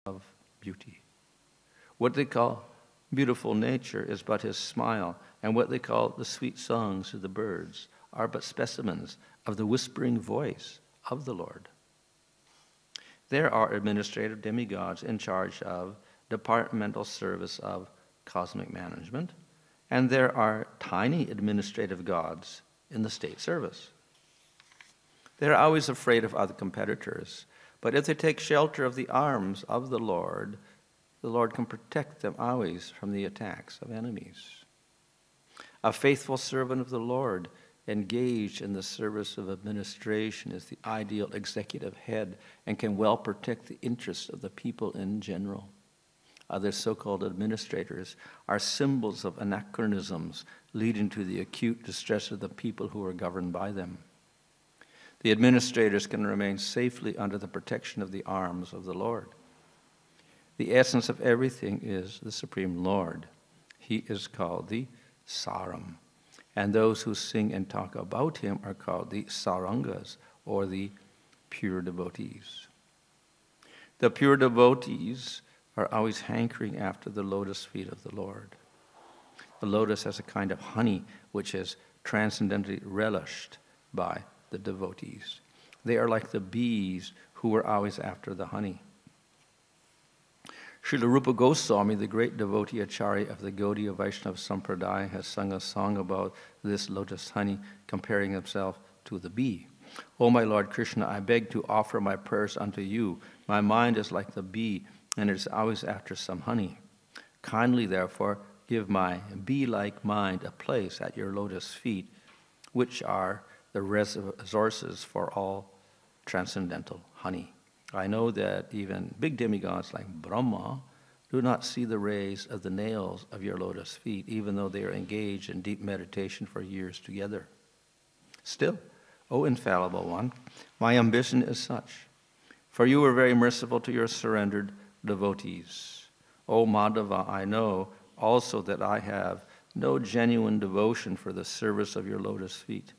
of beauty. What they call beautiful nature is but his smile, and what they call the sweet songs of the birds are but specimens of the whispering voice of the Lord. There are administrative demigods in charge of departmental service of cosmic management, and there are tiny administrative gods in the state service. They're always afraid of other competitors, but if they take shelter of the arms of the Lord can protect them always from the attacks of enemies. A faithful servant of the Lord engaged in the service of administration is the ideal executive head and can well protect the interests of the people in general. Other so-called administrators are symbols of anachronisms leading to the acute distress of the people who are governed by them. The administrators can remain safely under the protection of the arms of the Lord. The essence of everything is the Supreme Lord. He is called the Saram, and those who sing and talk about him are called the Sarangas, or the pure devotees. The pure devotees are always hankering after the lotus feet of the Lord. The lotus has a kind of honey which is transcendently relished by the devotees. They are like the bees who are always after the honey. Srila Rupa Goswami, the great devotee acharya of the Gaudiya Vaishnava Sampradaya, has sung a song about this lotus honey, comparing himself to the bee. O my Lord Krishna, I beg to offer my prayers unto you. My mind is like the bee, and it is always after some honey. Kindly, therefore, give my bee-like mind a place at your lotus feet, which are the resources for all transcendental honey. I know that even big demigods like Brahma do not see the rays of the nails of your lotus feet, even though they are engaged in deep meditation for years together. Still, O infallible one, my ambition is such, for you are very merciful to your surrendered devotees. O Madhava, I know also that I have no genuine devotion for the service of your lotus feet.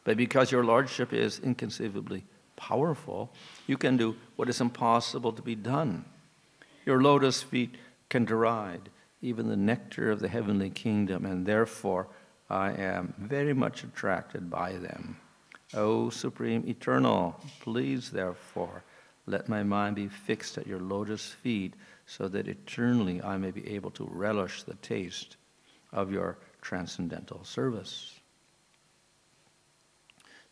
But because your lordship is inconceivably powerful, you can do what is impossible to be done. Your lotus feet can deride even the nectar of the heavenly kingdom, and therefore I am very much attracted by them. O Supreme Eternal, please therefore let my mind be fixed at your lotus feet, so that eternally I may be able to relish the taste of your transcendental service.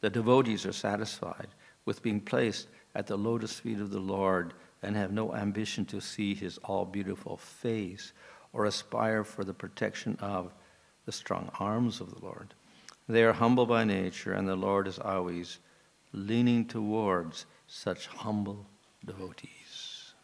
The devotees are satisfied with being placed at the lotus feet of the Lord and have no ambition to see his all-beautiful face or aspire for the protection of the strong arms of the Lord. They are humble by nature, and the Lord is always leaning towards such humble devotees.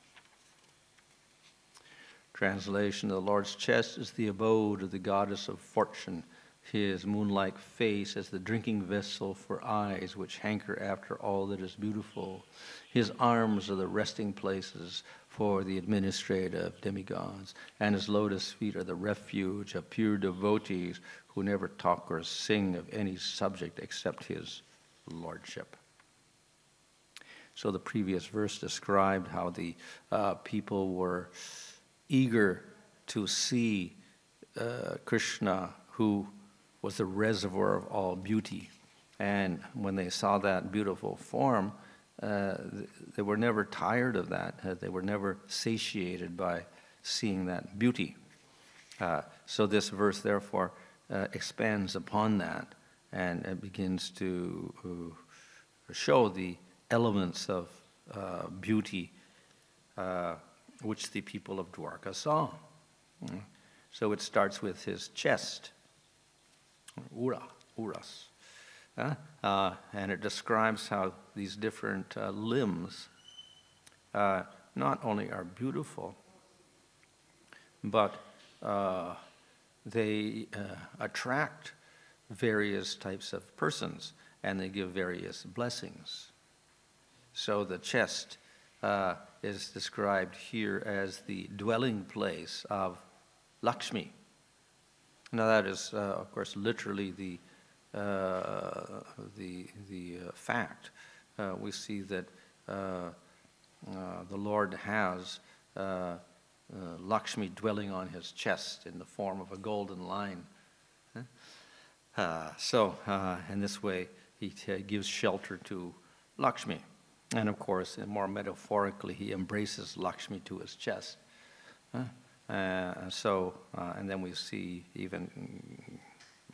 Translation: the Lord's chest is the abode of the goddess of fortune. His moon-like face is the drinking vessel for eyes which hanker after all that is beautiful. His arms are the resting places for the administrative demigods, and his lotus feet are the refuge of pure devotees who never talk or sing of any subject except his lordship. So the previous verse described how the people were eager to see Krishna, who was the reservoir of all beauty. And when they saw that beautiful form, they were never tired of that. They were never satiated by seeing that beauty. So this verse, therefore, expands upon that, and it begins to show the elements of beauty which the people of Dwarka saw. So it starts with his chest, uras. And it describes how these different limbs not only are beautiful, but they attract various types of persons, and they give various blessings. So the chest is described here as the dwelling place of Lakshmi. Now that is, of course, literally the fact. We see that the Lord has Lakshmi dwelling on his chest in the form of a golden line. In this way, he gives shelter to Lakshmi. And of course, more metaphorically, he embraces Lakshmi to his chest. And then we see even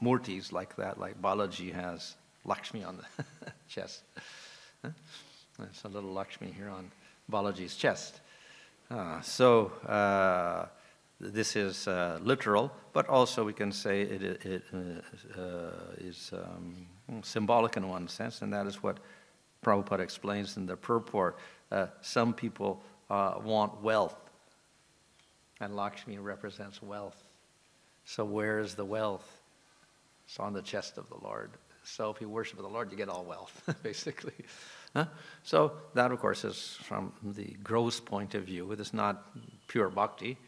murtis like that, like Balaji has Lakshmi on the chest. There's a little Lakshmi here on Balaji's chest. This is literal, but also we can say it is symbolic in one sense, and that is what Prabhupada explains in the purport. Some people want wealth, and Lakshmi represents wealth. So where is the wealth? It's on the chest of the Lord. So if you worship the Lord, you get all wealth, basically. So that, of course, is from the gross point of view. It is not pure bhakti.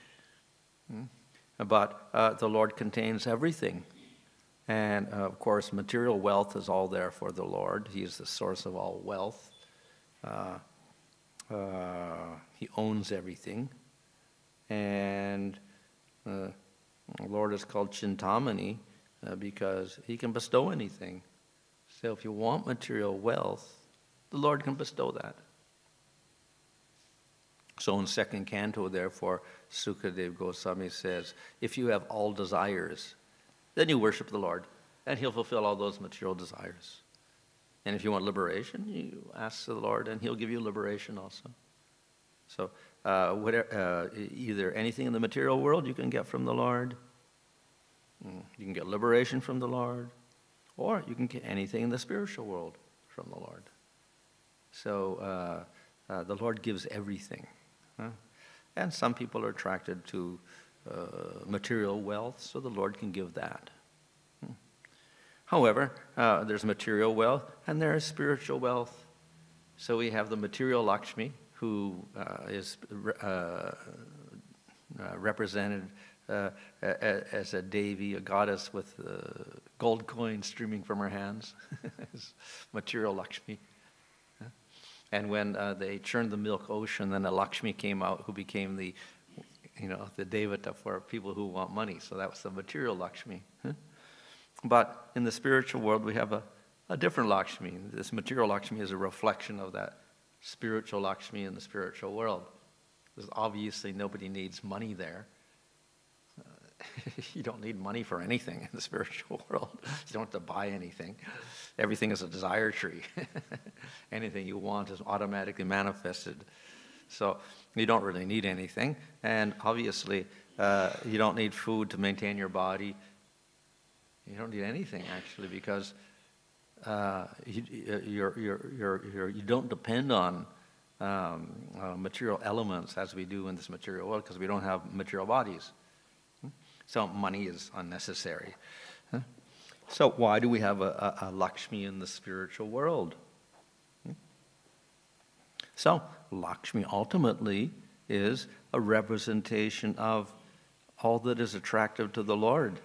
But the Lord contains everything. And, of course, material wealth is all there for the Lord. He is the source of all wealth. He owns everything. And the Lord is called Chintamani because he can bestow anything. So if you want material wealth, the Lord can bestow that. So in second canto, therefore, Sukadeva Goswami says, if you have all desires, then you worship the Lord, and he'll fulfill all those material desires. And if you want liberation, you ask the Lord, and he'll give you liberation also. So either anything in the material world you can get from the Lord, you can get liberation from the Lord, or you can get anything in the spiritual world from the Lord. So the Lord gives everything. And some people are attracted to material wealth, so the Lord can give that. However, there's material wealth and there is spiritual wealth. So we have the material Lakshmi, who is represented as a Devi, a goddess with gold coins streaming from her hands, material Lakshmi. And when they churned the milk ocean, then a Lakshmi came out who became the Devata for people who want money. So that was the material Lakshmi. But in the spiritual world, we have a different Lakshmi. This material Lakshmi is a reflection of that spiritual Lakshmi in the spiritual world. Because obviously nobody needs money there. You don't need money for anything in the spiritual world. You don't have to buy anything. Everything is a desire tree. Anything you want is automatically manifested. So you don't really need anything. And obviously, you don't need food to maintain your body. You don't need anything, actually, because you don't depend on material elements as we do in this material world, because we don't have material bodies. So money is unnecessary. So why do we have a Lakshmi in the spiritual world? So Lakshmi ultimately is a representation of all that is attractive to the Lord.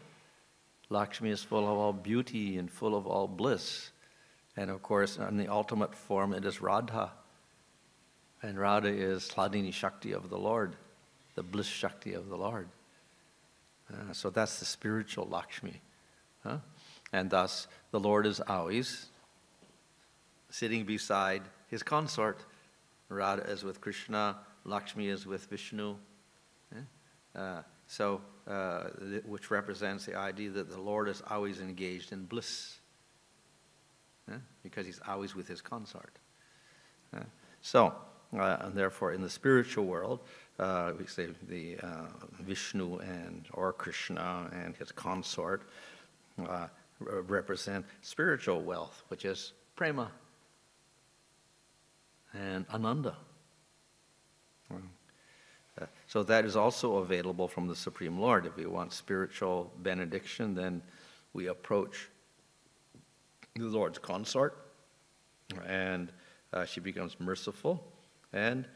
Lakshmi is full of all beauty and full of all bliss. And of course, in the ultimate form, it is Radha. And Radha is Hladini Shakti of the Lord, the bliss Shakti of the Lord. So that's the spiritual Lakshmi. And thus, the Lord is always sitting beside his consort. Radha is with Krishna, Lakshmi is with Vishnu. Which represents the idea that the Lord is always engaged in bliss. Because he's always with his consort. And therefore, in the spiritual world, we say the Vishnu or Krishna and his consort represent spiritual wealth, which is prema and ananda. So that is also available from the Supreme Lord. If we want spiritual benediction, then we approach the Lord's consort, and she becomes merciful, and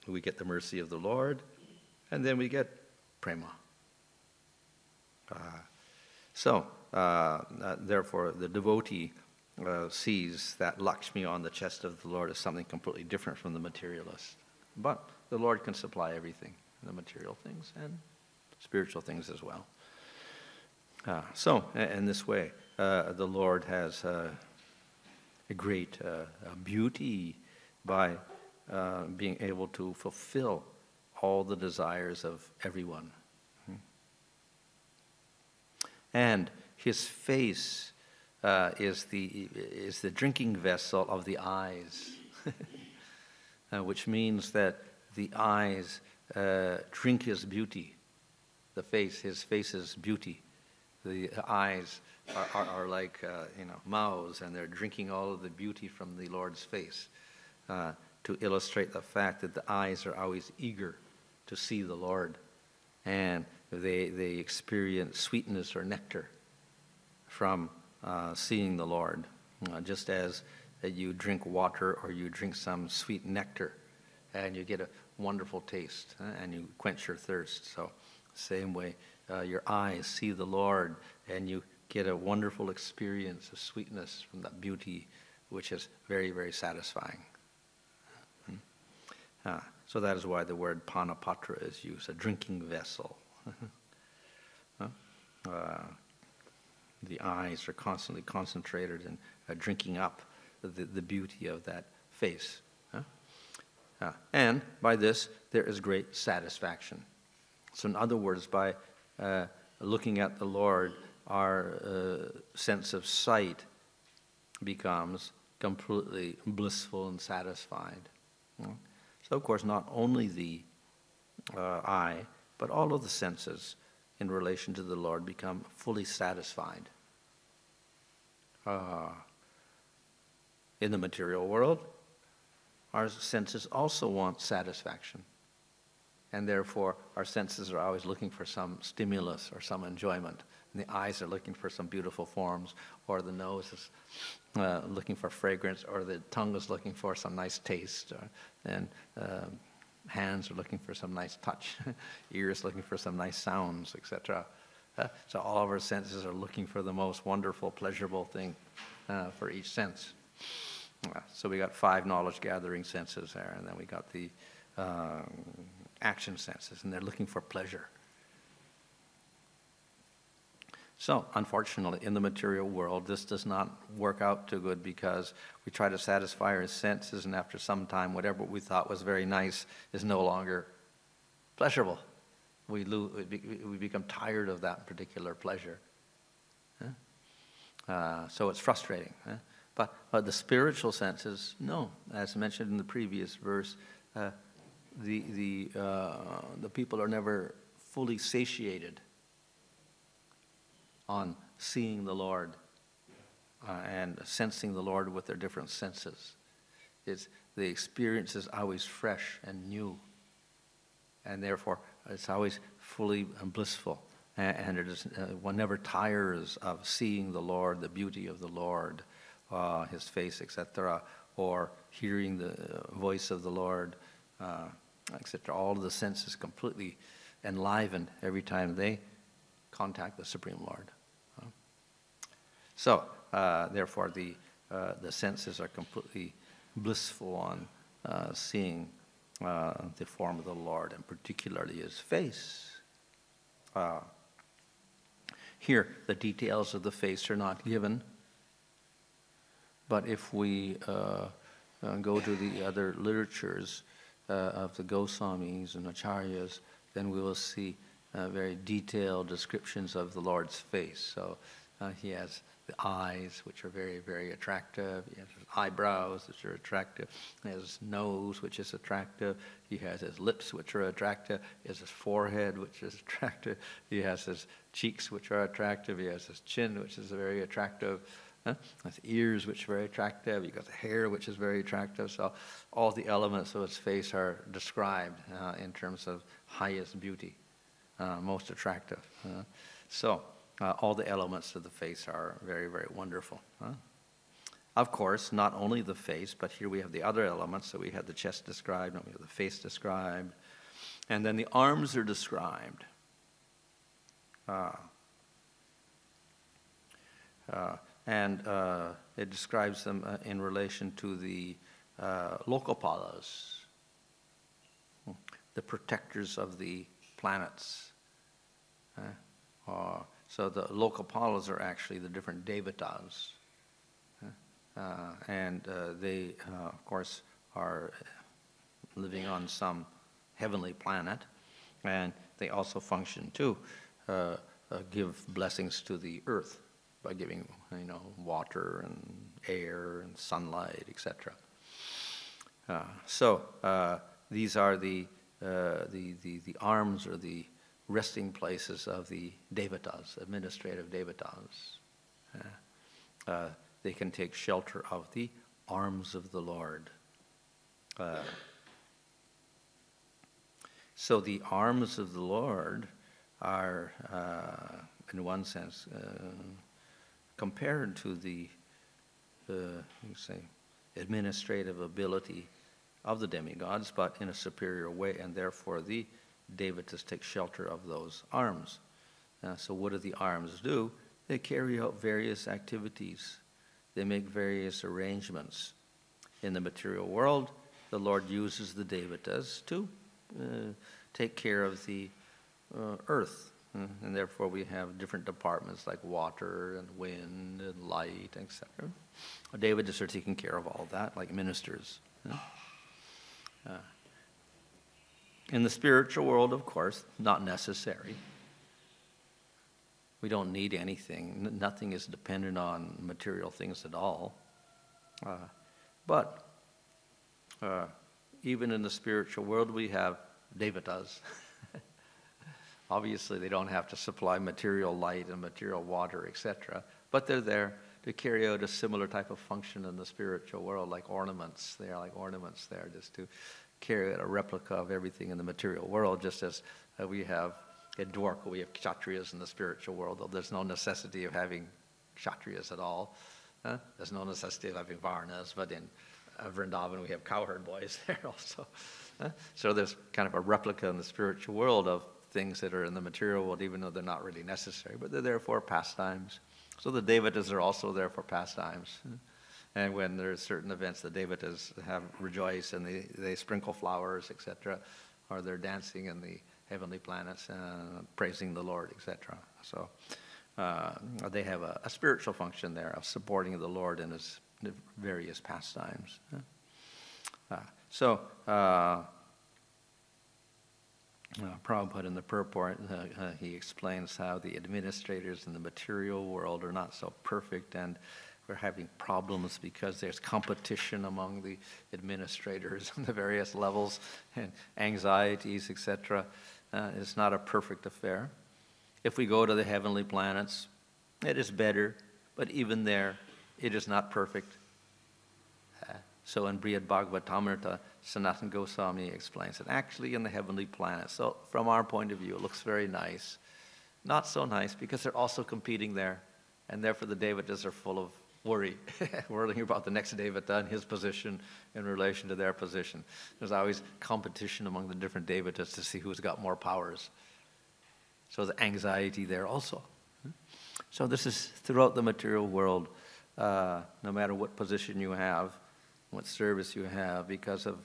we get the mercy of the Lord, and then we get prema. Therefore, the devotee sees that Lakshmi on the chest of the Lord as something completely different from the materialist. But the Lord can supply everything, the material things and spiritual things as well. So, in this way, the Lord has a great beauty by being able to fulfill all the desires of everyone. And his face is the drinking vessel of the eyes, which means that the eyes drink his beauty. His face's beauty. The eyes are like mouths, and they're drinking all of the beauty from the Lord's face, to illustrate the fact that the eyes are always eager to see the Lord, and they experience sweetness or nectar from seeing the Lord, just as you drink water or you drink some sweet nectar, and you get a wonderful taste, and you quench your thirst. So, same way, your eyes see the Lord, and you get a wonderful experience of sweetness from that beauty, which is very, very satisfying. So that is why the word panapatra is used, a drinking vessel. The eyes are constantly concentrated in drinking up the beauty of that face. And by this, there is great satisfaction. So in other words, by looking at the Lord, our sense of sight becomes completely blissful and satisfied. So, of course, not only the eye, but all of the senses in relation to the Lord become fully satisfied. In the material world, our senses also want satisfaction. And therefore, our senses are always looking for some stimulus or some enjoyment. And the eyes are looking for some beautiful forms, or the nose is looking for fragrance, or the tongue is looking for some nice taste, and hands are looking for some nice touch, ears looking for some nice sounds, etc. So all of our senses are looking for the most wonderful, pleasurable thing for each sense. So we got 5 knowledge-gathering senses there, and then we got the action senses, and they're looking for pleasure. So, unfortunately, in the material world, this does not work out too good, because we try to satisfy our senses, and after some time, whatever we thought was very nice is no longer pleasurable. We become tired of that particular pleasure. So it's frustrating. But the spiritual senses, no. As mentioned in the previous verse, the people are never fully satiated on seeing the Lord and sensing the Lord with their different senses. The experience is always fresh and new, and therefore it's always fully blissful. And it is, one never tires of seeing the Lord, the beauty of the Lord, his face, etc., or hearing the voice of the Lord, etc. All of the senses completely enlivened every time they contact the Supreme Lord. So, therefore, the senses are completely blissful on seeing the form of the Lord, and particularly his face. Here, the details of the face are not given, but if we go to the other literatures of the Goswamis and Acharyas, then we will see very detailed descriptions of the Lord's face. So he has the eyes, which are very, very attractive. He has his eyebrows, which are attractive. He has his nose, which is attractive. He has his lips, which are attractive. He has his forehead, which is attractive. He has his cheeks, which are attractive. He has his chin, which is very attractive. His ears, which are very attractive. He got the hair, which is very attractive. So all the elements of his face are described in terms of highest beauty, most attractive. So all the elements of the face are very, very wonderful. Of course, not only the face, but here we have the other elements. So we have the chest described, and we have the face described, and then the arms are described. And it describes them in relation to the lokopalas. the protectors of the planets. So the Lokapalas are actually the different devatas. And they, of course, are living on some heavenly planet. And they also function to give blessings to the earth by giving, water and air and sunlight, etc. So these are the arms or the resting places of the devatas, administrative devatas. They can take shelter of the arms of the Lord. So the arms of the Lord are, in one sense, compared to the administrative ability of the demigods, but in a superior way, and therefore the devatas take shelter of those arms. So what do the arms do? They carry out various activities. They make various arrangements. In the material world, the Lord uses the devatas to take care of the earth. And therefore we have different departments like water and wind and light, etc. Devatas are taking care of all that, like ministers. In the spiritual world, of course, not necessary. We don't need anything. Nothing is dependent on material things at all. But even in the spiritual world, we have devatas. Obviously, they don't have to supply material light and material water, etc. But they're there to carry out a similar type of function in the spiritual world, like ornaments. They are like ornaments there, just to carry out a replica of everything in the material world, just as we have in Dwarka, we have kshatriyas in the spiritual world, though there's no necessity of having kshatriyas at all. There's no necessity of having varnas, but in Vrindavan we have cowherd boys there also. So there's kind of a replica in the spiritual world of things that are in the material world, even though they're not really necessary, but they're there for pastimes. So the devatas are also there for pastimes. And when there's certain events, the devatas rejoice and they sprinkle flowers, etc., or they're dancing in the heavenly planets, praising the Lord, etc. So they have a spiritual function there of supporting the Lord in his various pastimes. Prabhupada in the purport, he explains how the administrators in the material world are not so perfect, and we're having problems because there's competition among the administrators on the various levels and anxieties, etc. It's not a perfect affair. If we go to the heavenly planets, it is better, but even there, it is not perfect. So in Brihad Bhagavatamrita, Sanatana Goswami explains that actually in the heavenly planets, so from our point of view, it looks very nice. Not so nice because they're also competing there, and therefore the devatas are full of worry, worrying about the next devata and his position in relation to their position. There's always competition among the different devatas to see who's got more powers. So the anxiety there also. So this is throughout the material world, no matter what position you have, what service you have, because of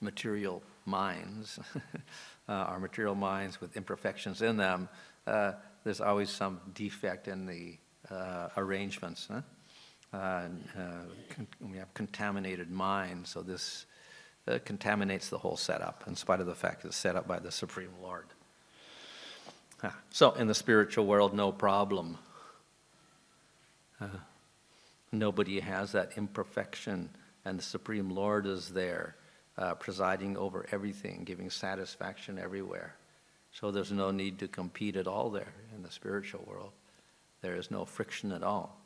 material minds, our material minds with imperfections in them, there's always some defect in the arrangements. We have contaminated minds, so this contaminates the whole setup, in spite of the fact that it's set up by the Supreme Lord. So in the spiritual world, no problem. Nobody has that imperfection, and the Supreme Lord is there, presiding over everything, giving satisfaction everywhere. So there's no need to compete at all there in the spiritual world. There is no friction at all.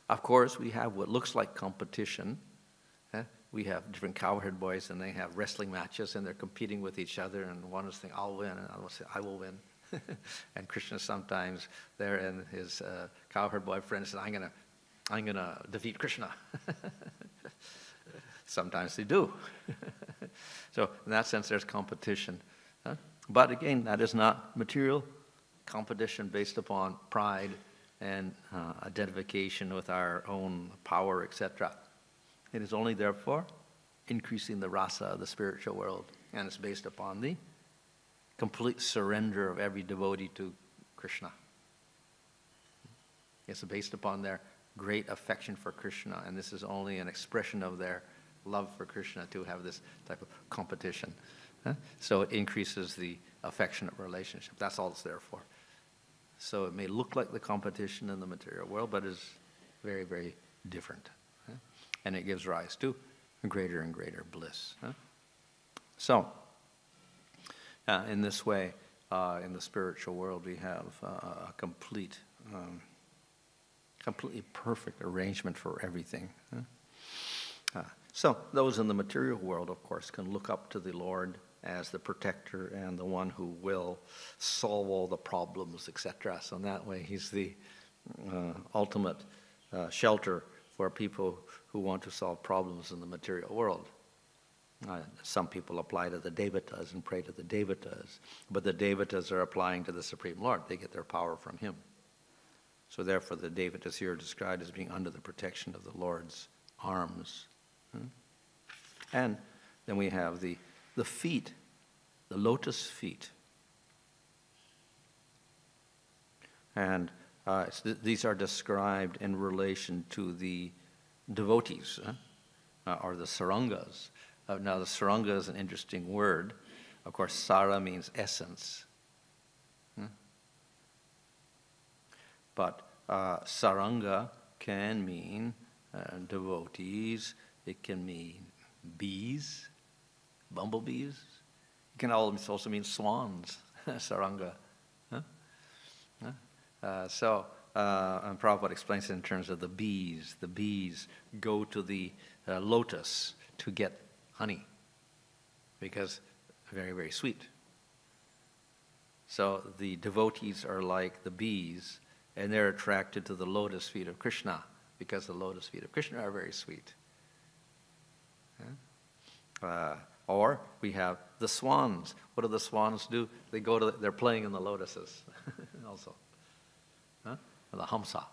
Of course, we have what looks like competition. We have different cowherd boys, and they have wrestling matches, and they're competing with each other, and one is saying, I'll win, and I will say, I will win. And Krishna sometimes there, and his cowherd boy friend says, I'm gonna defeat Krishna. Sometimes they do. So in that sense, there's competition. But again, that is not material competition based upon pride and identification with our own power, etc. It is only, therefore, increasing the rasa of the spiritual world. And it's based upon the complete surrender of every devotee to Krishna. It's based upon their great affection for Krishna, and this is only an expression of their love for Krishna to have this type of competition. So it increases the affectionate relationship. That's all it's there for. So it may look like the competition in the material world, but it's very, very different. And it gives rise to greater and greater bliss. So, in this way, in the spiritual world, we have a completely perfect arrangement for everything. So those in the material world, of course, can look up to the Lord as the protector and the one who will solve all the problems, etc. So in that way, he's the ultimate shelter for people who want to solve problems in the material world. Some people apply to the devatas and pray to the devatas, but the devatas are applying to the Supreme Lord. They get their power from him. So therefore, the devatas here are described as being under the protection of the Lord's arms. And then we have the feet, the lotus feet. And these are described in relation to the devotees, or the sarangas. Now, the saranga is an interesting word. Of course, sara means essence. But saranga can mean devotees. It can mean bees, bumblebees. It can also mean swans, saranga. So and Prabhupada explains it in terms of the bees. The bees go to the lotus to get honey because very, very sweet. So the devotees are like the bees, and they're attracted to the lotus feet of Krishna because the lotus feet of Krishna are very sweet. Or we have the swans. What do the swans do? They're playing in the lotuses also. The hamsa.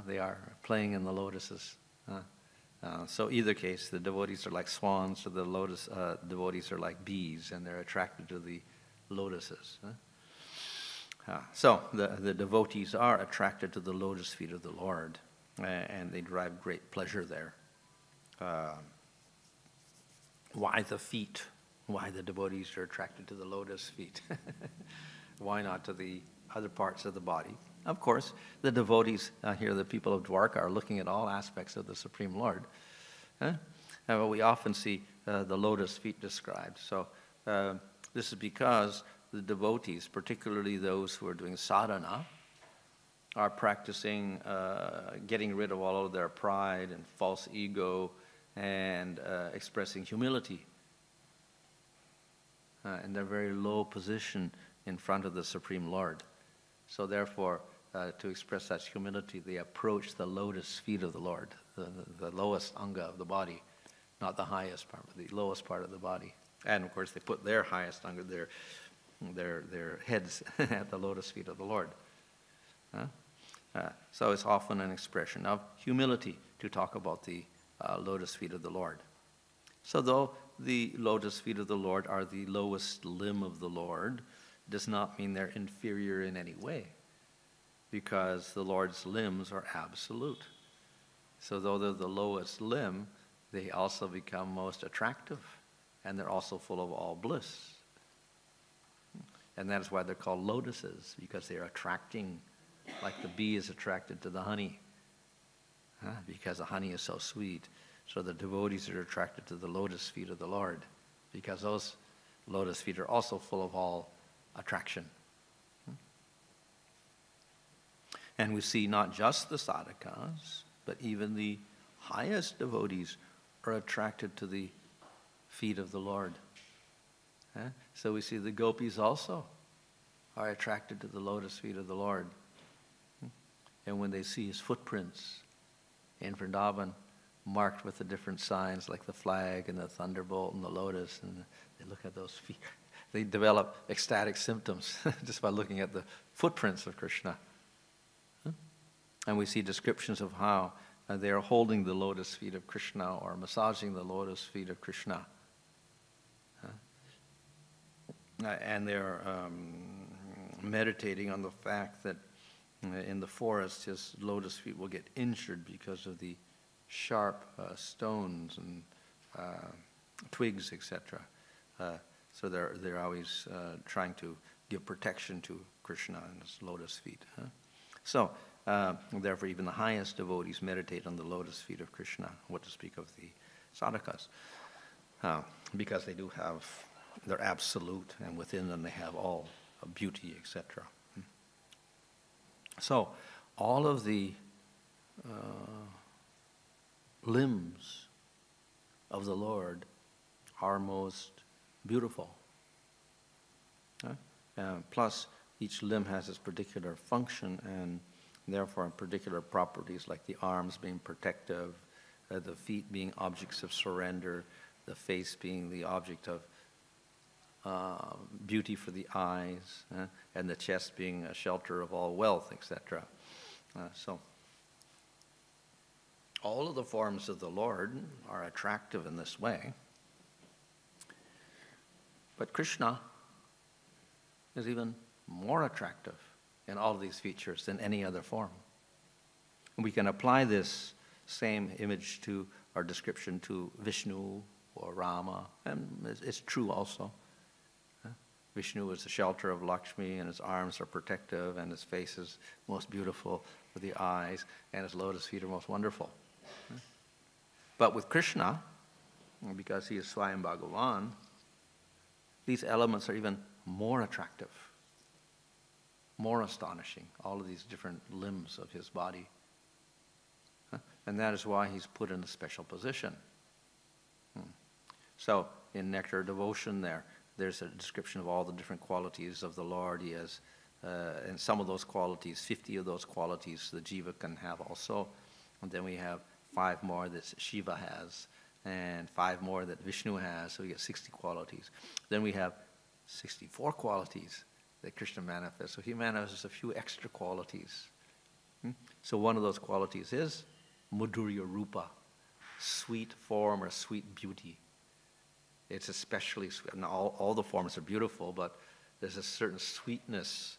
They are playing in the lotuses. So either case, the devotees are like swans, or the lotus devotees are like bees, and they're attracted to the lotuses. So the devotees are attracted to the lotus feet of the Lord, and they derive great pleasure there. Why the feet? Why the devotees are attracted to the lotus feet? Why not to the other parts of the body? Of course, the devotees here, the people of Dwarka, are looking at all aspects of the Supreme Lord. We often see the lotus feet described. So this is because the devotees, particularly those who are doing sadhana, are practicing getting rid of all of their pride and false ego and expressing humility. And their very low position in front of the Supreme Lord. So therefore, to express such humility, they approach the lotus feet of the Lord, the lowest anga of the body, not the highest part, but the lowest part of the body. And of course, they put their highest anga, their heads at the lotus feet of the Lord. So it's often an expression of humility to talk about the lotus feet of the Lord. So though the lotus feet of the Lord are the lowest limb of the Lord, does not mean they're inferior in any way, because the Lord's limbs are absolute. So though they're the lowest limb, they also become most attractive, and they're also full of all bliss. And that is why they're called lotuses, because they're attracting, like the bee is attracted to the honey, because the honey is so sweet. So the devotees are attracted to the lotus feet of the Lord, because those lotus feet are also full of all attraction. And we see not just the sadhakas, but even the highest devotees are attracted to the feet of the Lord. So we see the gopis also are attracted to the lotus feet of the Lord. And when they see his footprints in Vrindavan, marked with the different signs like the flag and the thunderbolt and the lotus, and they look at those feet, they develop ecstatic symptoms just by looking at the footprints of Krishna. And we see descriptions of how they are holding the lotus feet of Krishna or massaging the lotus feet of Krishna. And they're meditating on the fact that in the forest his lotus feet will get injured because of the sharp stones and twigs, etc. So they're always trying to give protection to Krishna and his lotus feet. So therefore even the highest devotees meditate on the lotus feet of Krishna, what to speak of the sadhakas, because they do have, they're absolute, and within them they have all beauty, etc. So all of the limbs of the Lord are most beautiful. Plus, each limb has its particular function and therefore particular properties, like the arms being protective, the feet being objects of surrender, the face being the object of beauty for the eyes, and the chest being a shelter of all wealth, etc. So all of the forms of the Lord are attractive in this way. But Krishna is even more attractive in all of these features than any other form. And we can apply this same image to our description to Vishnu or Rama, and it's true also. Vishnu is the shelter of Lakshmi, and his arms are protective, and his face is most beautiful for the eyes, and his lotus feet are most wonderful. But with Krishna, because he is Swayam Bhagavan, these elements are even more attractive, more astonishing, all of these different limbs of his body. And that is why he's put in a special position. So in Nectar Devotion there's a description of all the different qualities of the Lord. He has, and some of those qualities, 50 of those qualities the jiva can have also. And then we have 5 more that Shiva has, and 5 more that Vishnu has, so we get 60 qualities. Then we have 64 qualities that Krishna manifests. So he manifests a few extra qualities. So one of those qualities is Madhurya Rupa, sweet form or sweet beauty. It's especially sweet. And all the forms are beautiful, but there's a certain sweetness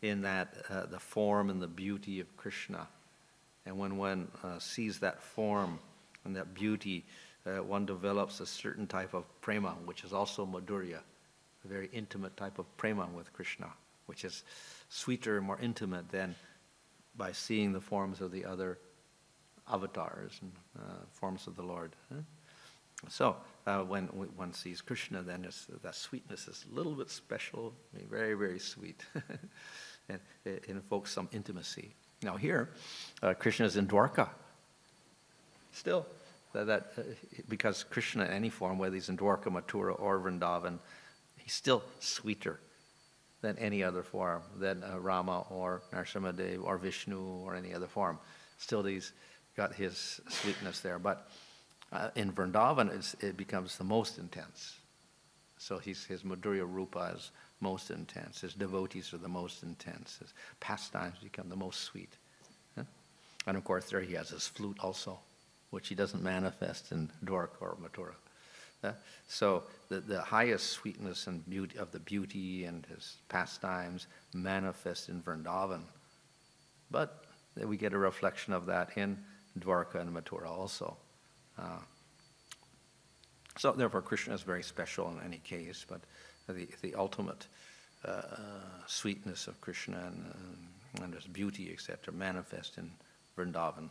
in that, the form and the beauty of Krishna. And when one sees that form and that beauty, one develops a certain type of prema, which is also Madhurya, a very intimate type of prema with Krishna, which is sweeter and more intimate than by seeing the forms of the other avatars and forms of the Lord. So when one sees Krishna, then that sweetness is a little bit special, very, very sweet, and it invokes some intimacy. Now here, Krishna is in Dwarka. Still, because Krishna in any form, whether he's in Dwarka, Mathura, or Vrindavan, he's still sweeter than any other form, than Rama or Narasimhadev or Vishnu or any other form. Still, he's got his sweetness there. But in Vrindavan, it becomes the most intense. So his Madhurya Rupa is most intense. His devotees are the most intense. His pastimes become the most sweet. And of course, there he has his flute also, which he doesn't manifest in Dwarka or Mathura. So the highest sweetness and beauty of the beauty and his pastimes manifest in Vrindavan. But we get a reflection of that in Dwarka and Mathura also. So therefore, Krishna is very special in any case, but the ultimate sweetness of Krishna and his beauty, etc., manifest in Vrindavan.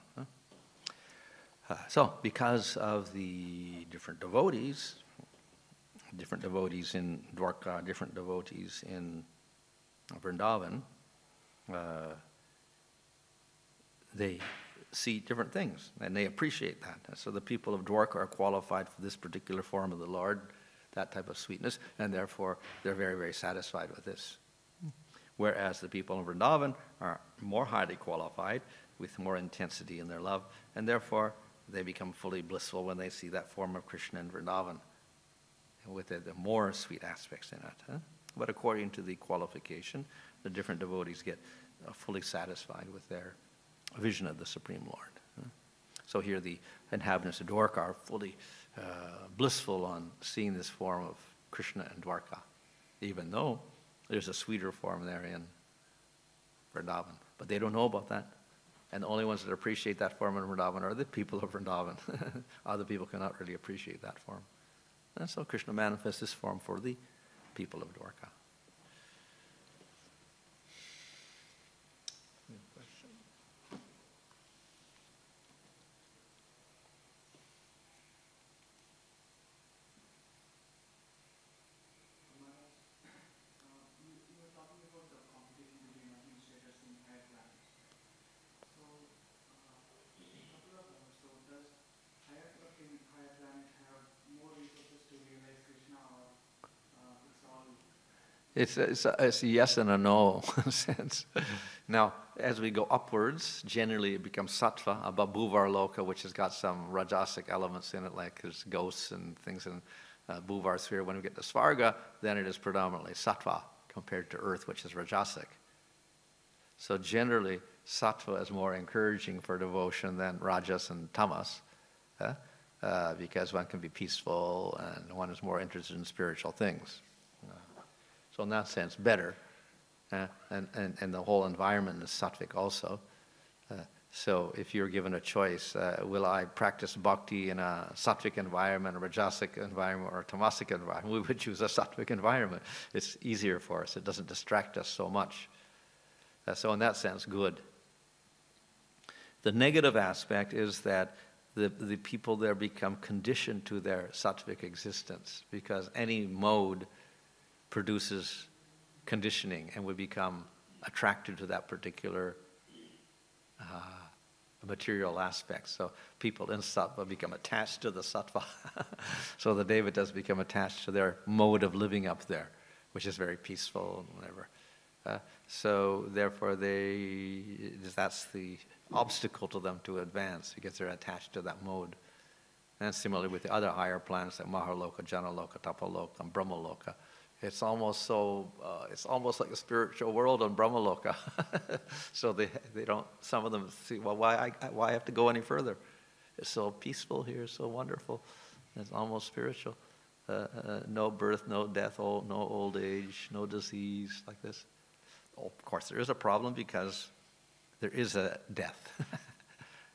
So because of the different devotees in Dwarka, different devotees in Vrindavan, they see different things, and they appreciate that. So the people of Dwarka are qualified for this particular form of the Lord, that type of sweetness, and therefore they're very, very satisfied with this. Whereas the people of Vrindavan are more highly qualified, with more intensity in their love, and therefore they become fully blissful when they see that form of Krishna in Vrindavan, with the more sweet aspects in it. But according to the qualification, the different devotees get fully satisfied with their vision of the Supreme Lord. So here the inhabitants of Dwarka are fully blissful on seeing this form of Krishna in Dwarka, even though there's a sweeter form there in Vrindavan. But they don't know about that. And the only ones that appreciate that form in Vrindavan are the people of Vrindavan. Other people cannot really appreciate that form. And so Krishna manifests this form for the people of Dwarka. It's a yes and a no sense. Now, as we go upwards, generally it becomes sattva, above Bhuvar Loka, which has got some rajasic elements in it, like there's ghosts and things in Bhuvar sphere. When we get to Svarga, then it is predominantly sattva compared to earth, which is rajasic. So generally, sattva is more encouraging for devotion than rajas and tamas, because one can be peaceful and one is more interested in spiritual things. So in that sense, better. And the whole environment is sattvic also. So if you're given a choice, will I practice bhakti in a sattvic environment, a rajasic environment, or a tamasic environment? We would choose a sattvic environment. It's easier for us. It doesn't distract us so much. So in that sense, good. The negative aspect is that the people there become conditioned to their sattvic existence, because any mode produces conditioning, and we become attracted to that particular material aspect. So people in sattva become attached to the sattva. So the devatas become attached to their mode of living up there, which is very peaceful and whatever. So therefore that's the obstacle to them to advance, because they're attached to that mode. And similarly with the other higher planets like Mahaloka, Janaloka, Tapaloka, and Brahmaloka, it's almost like a spiritual world on Brahmaloka. So they don't, some of them see, well, why have to go any further? It's so peaceful here, so wonderful. It's almost spiritual. No birth, no death, no old age, no disease like this. Oh, of course, there is a problem because there is a death.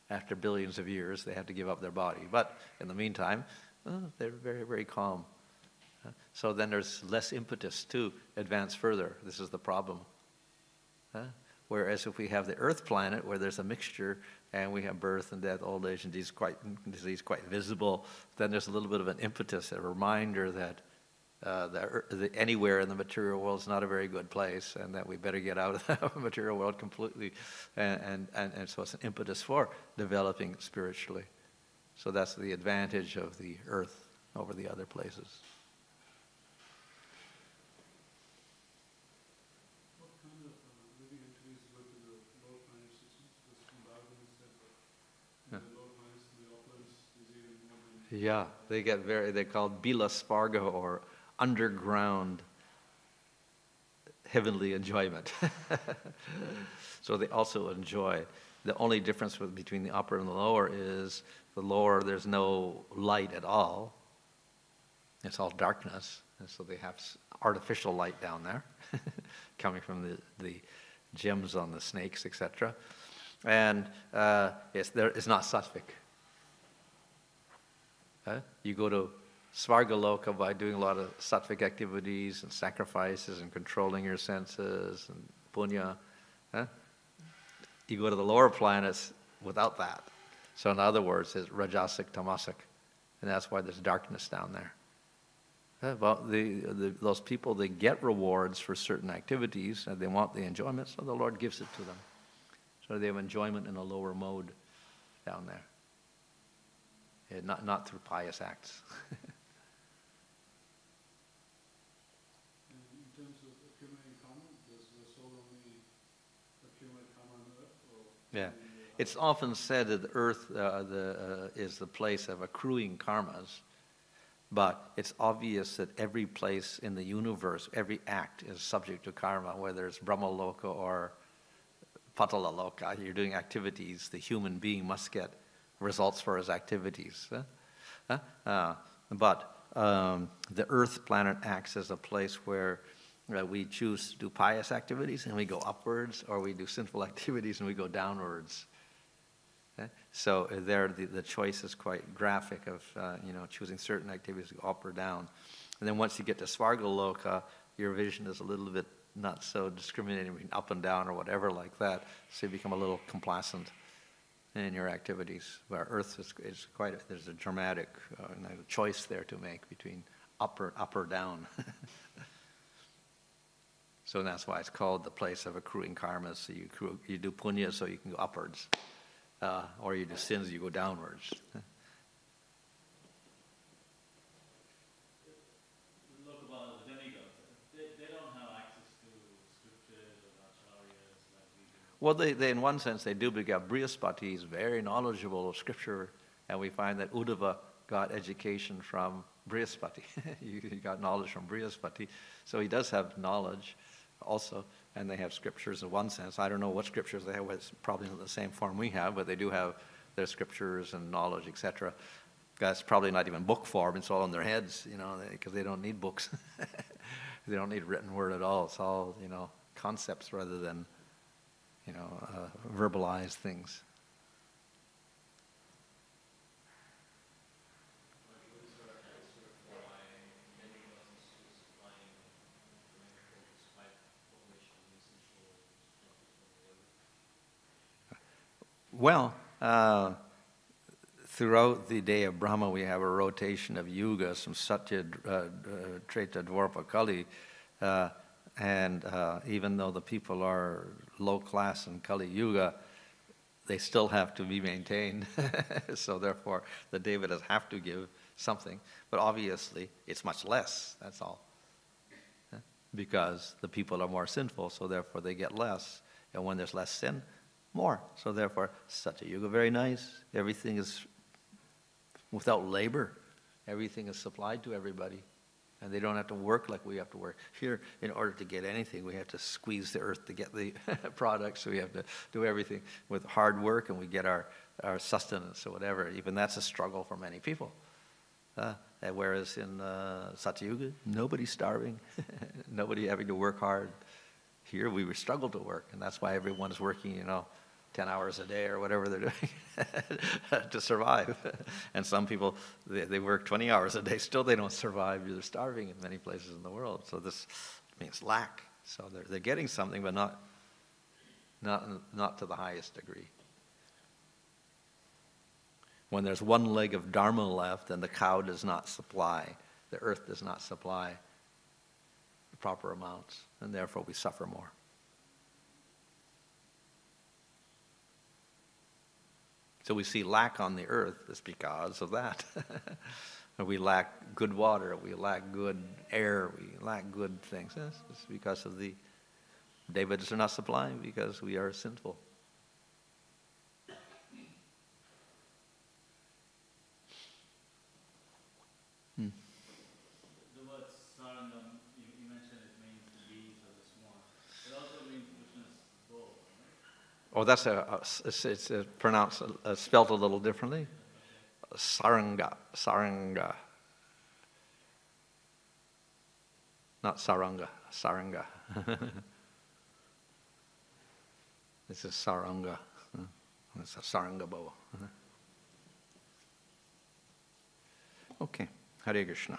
After billions of years, they have to give up their body. But in the meantime, they're very, very calm. So then there's less impetus to advance further. This is the problem. Whereas if we have the Earth planet, where there's a mixture, and we have birth and death, old age, and disease quite visible, then there's a little bit of an impetus, a reminder that anywhere in the material world is not a very good place, and that we better get out of the material world completely. And so it's an impetus for developing spiritually. So that's the advantage of the Earth over the other places. Yeah, they're called Bila Sparga, or underground heavenly enjoyment. So they also enjoy. The only difference between the upper and the lower is the lower, there's no light at all. It's all darkness. And so they have artificial light down there coming from the gems on the snakes, etc. And it's not sattvic. You go to Svargaloka by doing a lot of sattvic activities and sacrifices and controlling your senses and punya. You go to the lower planets without that. So in other words, it's rajasic, tamasic. And that's why there's darkness down there. Well, those people, they get rewards for certain activities, and they want the enjoyment, so the Lord gives it to them. So they have enjoyment in a lower mode down there. Not through pious acts. In terms of accumulating karma, does the soul only accumulate karma on earth? Or yeah. It's often said that the earth is the place of accruing karmas, but it's obvious that every place in the universe, every act is subject to karma, whether it's Brahmaloka or Patalaloka. You're doing activities, the human being must get results for his activities. But the earth planet acts as a place where we choose to do pious activities and we go upwards, or we do sinful activities and we go downwards. So there the choice is quite graphic of choosing certain activities to go up or down. And then once you get to Svargaloka, your vision is a little bit not so discriminating between up and down or whatever like that. So you become a little complacent in your activities. Where Earth is quite there's a dramatic choice there to make between up or down. So that's why it's called the place of accruing karma. So you do punya so you can go upwards, or you do sins, you go downwards. Look about the demigods. They don't have access to scriptures or acharyas like we do. Well, they in one sense they do, because Brihaspati is very knowledgeable of scripture, and we find that Uddhava got education from Brihaspati. He got knowledge from Brihaspati, so he does have knowledge also, and they have scriptures in one sense. I don't know what scriptures they have. It's probably not the same form we have, but they do have their scriptures and knowledge, etc. That's probably not even book form. It's all in their heads, because they don't need books. They don't need written word at all. It's all, concepts rather than, verbalized things. Well, throughout the day of Brahma, we have a rotation of yugas from Satya, Treta, Dwarpa, Kali, and even though the people are low class in Kali Yuga, they still have to be maintained. So therefore, the Devatas have to give something, but obviously it's much less. That's all, because the people are more sinful, so therefore they get less, and when there's less sin, more. So therefore, Satya Yuga, very nice. Everything is without labor. Everything is supplied to everybody. And they don't have to work like we have to work. Here, in order to get anything, we have to squeeze the earth to get the products. So we have to do everything with hard work, and we get our sustenance or whatever. Even that's a struggle for many people. Whereas in Satya Yuga, nobody's starving. Nobody having to work hard. Here we struggle to work, and that's why everyone is working, 10 hours a day or whatever they're doing to survive. And some people, they work 20 hours a day, still they don't survive. They're starving in many places in the world. So this means lack. So they're getting something, but not to the highest degree. When there's one leg of dharma left and the cow does not supply, the earth does not supply the proper amounts, and therefore we suffer more. So we see lack on the earth is because of that. We lack good water, we lack good air, we lack good things. It's because of the Devatas are not supplying, because we are sinful. The word sarangam, you mentioned it means the bees or the swan. It also means Krishna's bow, right? Oh, that's it's pronounced, spelled a little differently. Saranga. Not saranga, saranga. This is saranga. It's a saranga bow. Okay, Hare Krishna.